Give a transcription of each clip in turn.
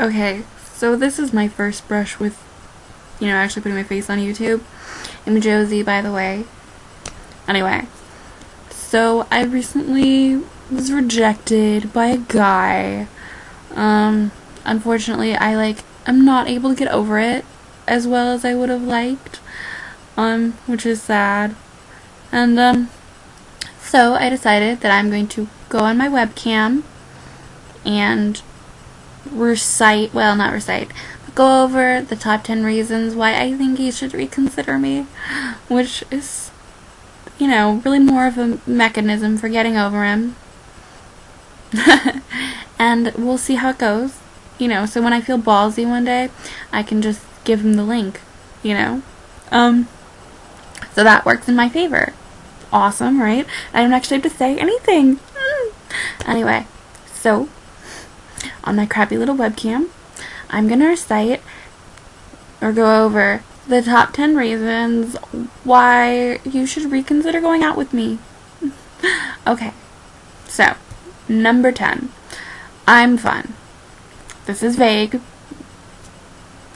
Okay, so this is my first brush with, actually putting my face on YouTube. I'm Josie, by the way. Anyway, so I recently was rejected by a guy. Unfortunately, I'm not able to get over it as well as I would have liked, which is sad. And, so I decided that I'm going to go on my webcam and not recite, but go over the top 10 reasons why I think he should reconsider me, which is, really more of a mechanism for getting over him. And we'll see how it goes, so when I feel ballsy one day, I can just give him the link, so that works in my favor. Awesome, right? I don't actually have to say anything. Anyway, so on my crappy little webcam, I'm gonna recite or go over the top 10 reasons why you should reconsider going out with me. Okay, so number 10, I'm fun. This is vague,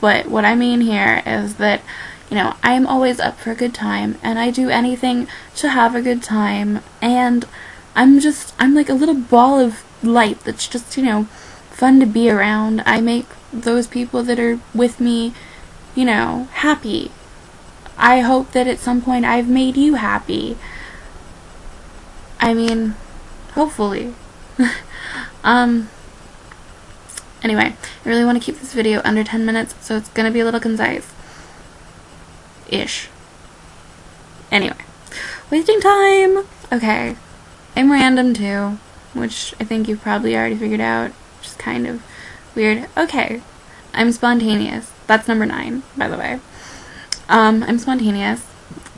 but what I mean here is that I'm always up for a good time, and I do anything to have a good time, and I'm like a little ball of light that's just, fun to be around. I make those people that are with me, happy. I hope that at some point I've made you happy. I mean, hopefully. Anyway, I really want to keep this video under 10 minutes, so it's gonna be a little concise. Ish. Anyway, wasting time. Okay, I'm random too, which I think you've probably already figured out, which is kind of weird. Okay, I'm spontaneous. That's number 9, by the way. I'm spontaneous,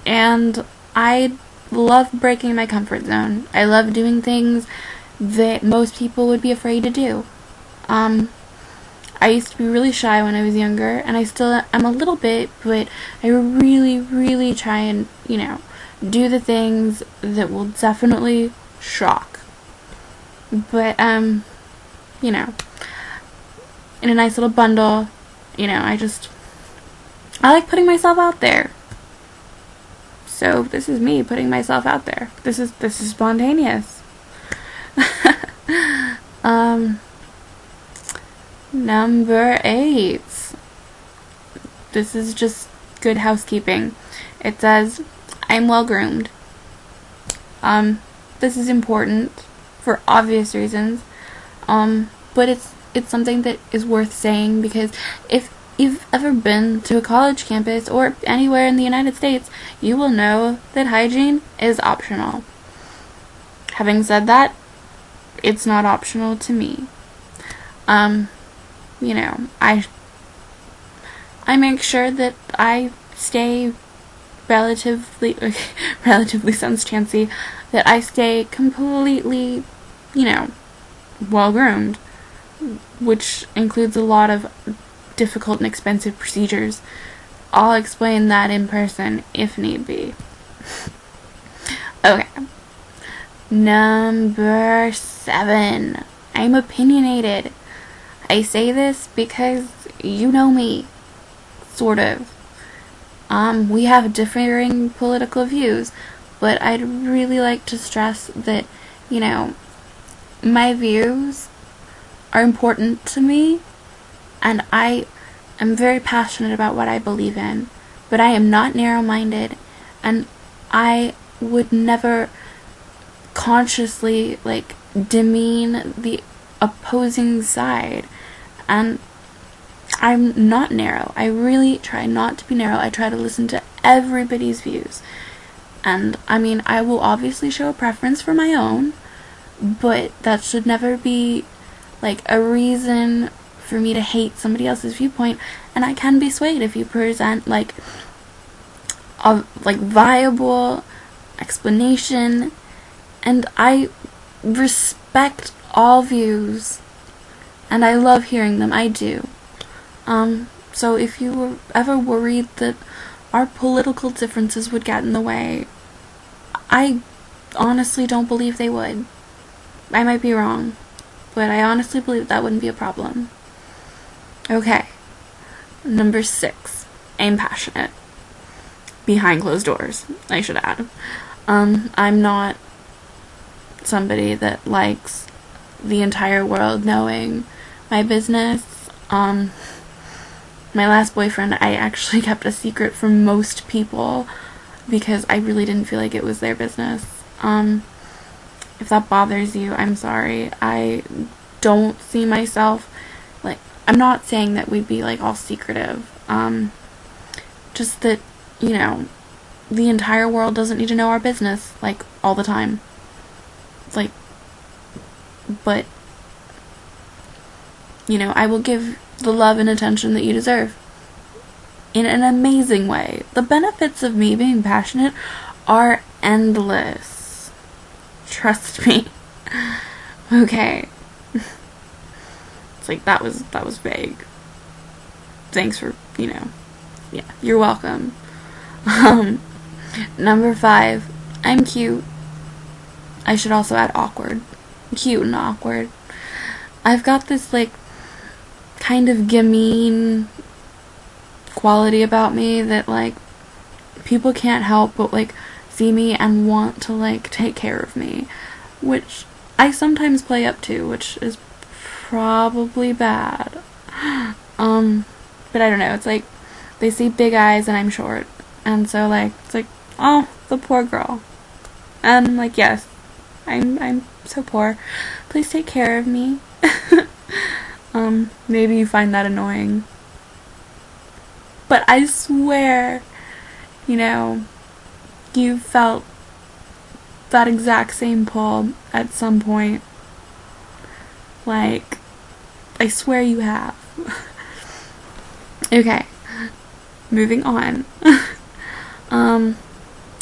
and I love breaking my comfort zone. I love doing things that most people would be afraid to do. I used to be really shy when I was younger, and I still am a little bit, but I really, really try and, do the things that will definitely shock. But, in a nice little bundle, I like putting myself out there. So, this is me putting myself out there. This is spontaneous. Number 8. This is just good housekeeping. It says, I'm well groomed. This is important for obvious reasons. But it's something that is worth saying, because if you've ever been to a college campus or anywhere in the United States, you will know that hygiene is optional. Having said that, it's not optional to me. I make sure that I stay relatively sounds chancy, that I stay completely, well groomed, which includes a lot of difficult and expensive procedures. I'll explain that in person if need be. Okay. Number 7. I'm opinionated. I say this because you know me, sort of. We have differing political views, but I'd really like to stress that, my views are important to me, and I am very passionate about what I believe in, but I am not narrow-minded, and I would never consciously, demean the opposing side. And I'm not narrow. I really try not to be narrow. I try to listen to everybody's views. And, I will obviously show a preference for my own, but that should never be, a reason for me to hate somebody else's viewpoint. And I can be swayed if you present, a, viable explanation. And I respect all views. And I love hearing them. I do. So if you were ever worried that our political differences would get in the way, I honestly don't believe they would. I might be wrong, but I honestly believe that wouldn't be a problem. Okay. Number 6. I'm passionate. Behind closed doors, I should add. I'm not somebody that likes the entire world knowing my business. My last boyfriend, I actually kept a secret from most people because I really didn't feel like it was their business. If that bothers you, I'm sorry. I don't see myself, like, I'm not saying that we'd be, like, all secretive. Just that, you know, the entire world doesn't need to know our business, like, all the time. It's like, but, you know, I will give the love and attention that you deserve in an amazing way. The benefits of me being passionate are endless. Trust me. Okay. It's like, that was vague. Thanks for, you know, yeah, you're welcome. Number 5, I'm cute. I should also add awkward. Cute and awkward. I've got this, like, kind of gamine quality about me that, like, people can't help but, like, see me and want to, like, take care of me, which I sometimes play up to, which is probably bad. But I don't know, it's like, they see big eyes and I'm short, and so, like, it's like, oh, the poor girl. And I'm like, yes, I'm so poor. Please take care of me. Maybe you find that annoying. But I swear, you know, you felt that exact same pull at some point. Like, I swear you have. Okay, moving on.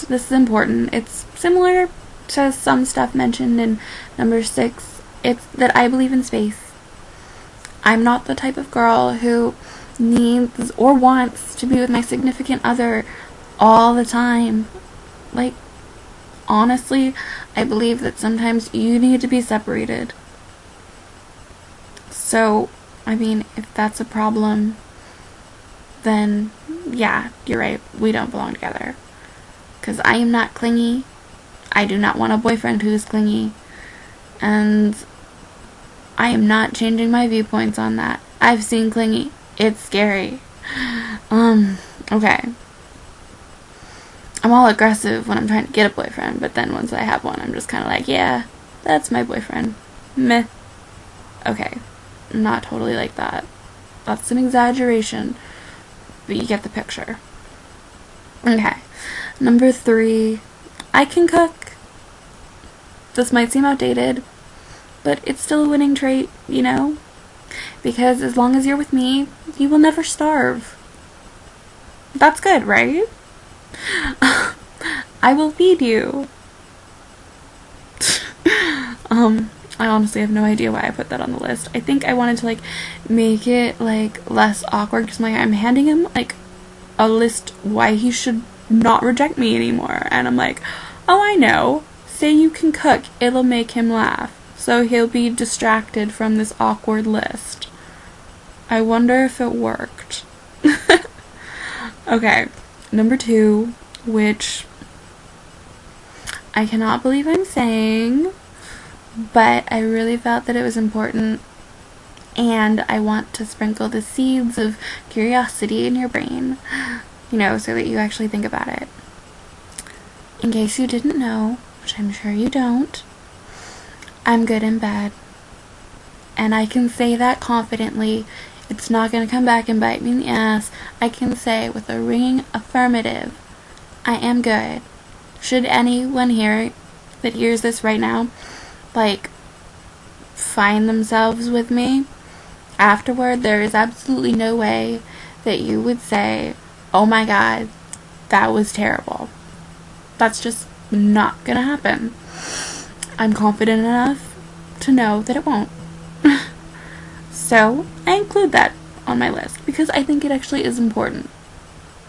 This is important. It's similar to some stuff mentioned in number 6. It's that I believe in space. I'm not the type of girl who needs or wants to be with my significant other all the time. Like, honestly, I believe that sometimes you need to be separated. So, I mean, if that's a problem, then yeah, you're right, we don't belong together. Because I am not clingy. I do not want a boyfriend who is clingy. And I am not changing my viewpoints on that. I've seen clingy. It's scary. Okay. I'm all aggressive when I'm trying to get a boyfriend, but then once I have one, I'm just kind of like, yeah, that's my boyfriend. Meh. Okay. I'm not totally like that. That's an exaggeration, but you get the picture. Okay. Number 3, I can cook. This might seem outdated, but it's still a winning trait, you know? Because as long as you're with me, you will never starve. That's good, right? I will feed you. I honestly have no idea why I put that on the list. I think I wanted to, like, make it, like, less awkward, because I'm handing him, like, a list why he should not reject me anymore. And I'm like, oh, I know. Say you can cook. It'll make him laugh. So he'll be distracted from this awkward list. I wonder if it worked. Okay. Number 2, which I cannot believe I'm saying, but I really felt that it was important, and I want to sprinkle the seeds of curiosity in your brain, you know, so that you actually think about it. In case you didn't know, which I'm sure you don't, I'm good in bed. And I can say that confidently. It's not going to come back and bite me in the ass. I can say with a ringing affirmative, I am good. Should anyone that hears this right now, like, find themselves with me afterward, there is absolutely no way that you would say, oh my god, that was terrible. That's just not gonna happen. I'm confident enough to know that it won't. So, I include that on my list because I think it actually is important.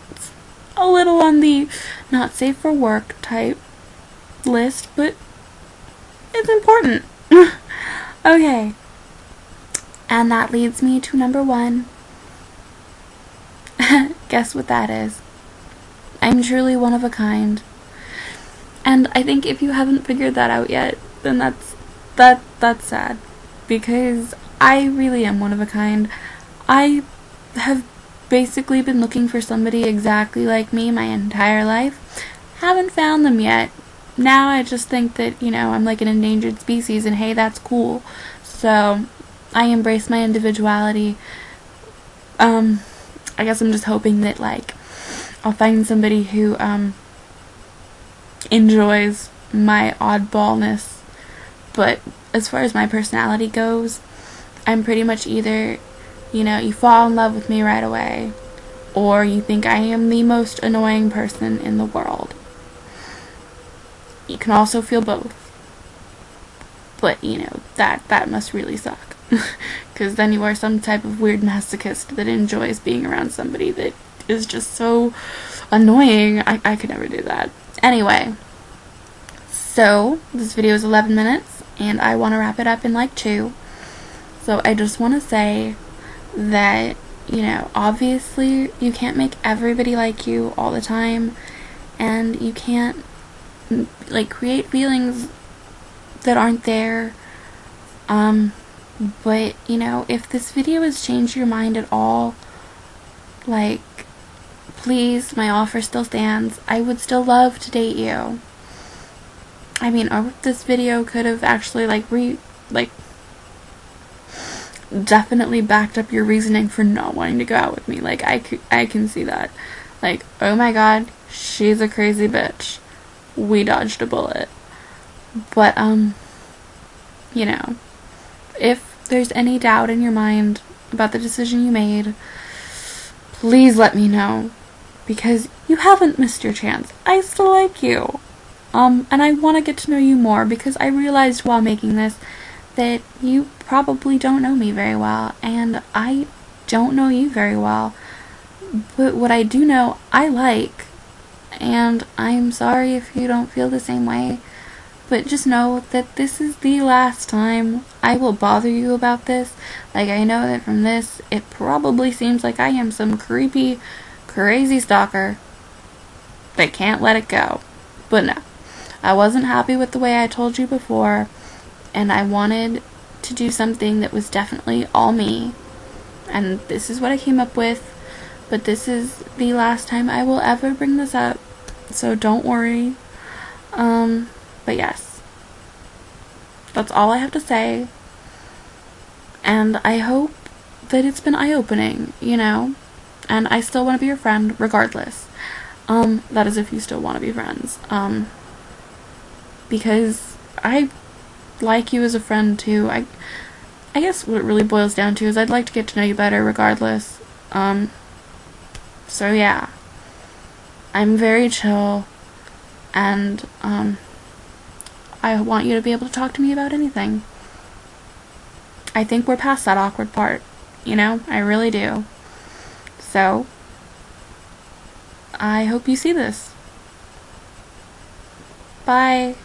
It's a little on the not safe for work type list, but it's important. Okay. And that leads me to number 1. guess what that is? I'm truly one of a kind. And I think if you haven't figured that out yet, then that's sad. Because I really am one of a kind. I have basically been looking for somebody exactly like me my entire life. Haven't found them yet. Now I just think that, I'm like an endangered species, and hey, that's cool. So I embrace my individuality. I guess I'm just hoping that, like, I'll find somebody who enjoys my oddballness. But as far as my personality goes, I'm pretty much either, you fall in love with me right away, or you think I am the most annoying person in the world. You can also feel both. But, that must really suck. Because then you are some type of weird masochist that enjoys being around somebody that is just so annoying. I could never do that. Anyway, so this video is 11 minutes, and I want to wrap it up in like 2. So I just want to say that, obviously you can't make everybody like you all the time, and you can't, like, create feelings that aren't there. But, if this video has changed your mind at all, like, please, my offer still stands. I would still love to date you. I mean, or this video could have actually, definitely backed up your reasoning for not wanting to go out with me. Like, I can see that. Like, oh my god, she's a crazy bitch. We dodged a bullet. But, if there's any doubt in your mind about the decision you made, please let me know. Because you haven't missed your chance. I still like you. And I want to get to know you more, because I realized while making this that you probably don't know me very well, and I don't know you very well. But what I do know, I like. And I'm sorry if you don't feel the same way. But just know that this is the last time I will bother you about this. Like, I know that from this, it probably seems like I am some creepy, crazy stalker that can't let it go. But no. I wasn't happy with the way I told you before, and I wanted to do something that was definitely all me. And this is what I came up with. But this is the last time I will ever bring this up. So don't worry. But yes, that's all I have to say, and I hope that it's been eye-opening, and I still want to be your friend regardless. That is if you still want to be friends, because I like you as a friend too. I guess what it really boils down to is I'd like to get to know you better regardless. So yeah, I'm very chill, and I want you to be able to talk to me about anything. I think we're past that awkward part, I really do. So, I hope you see this. Bye.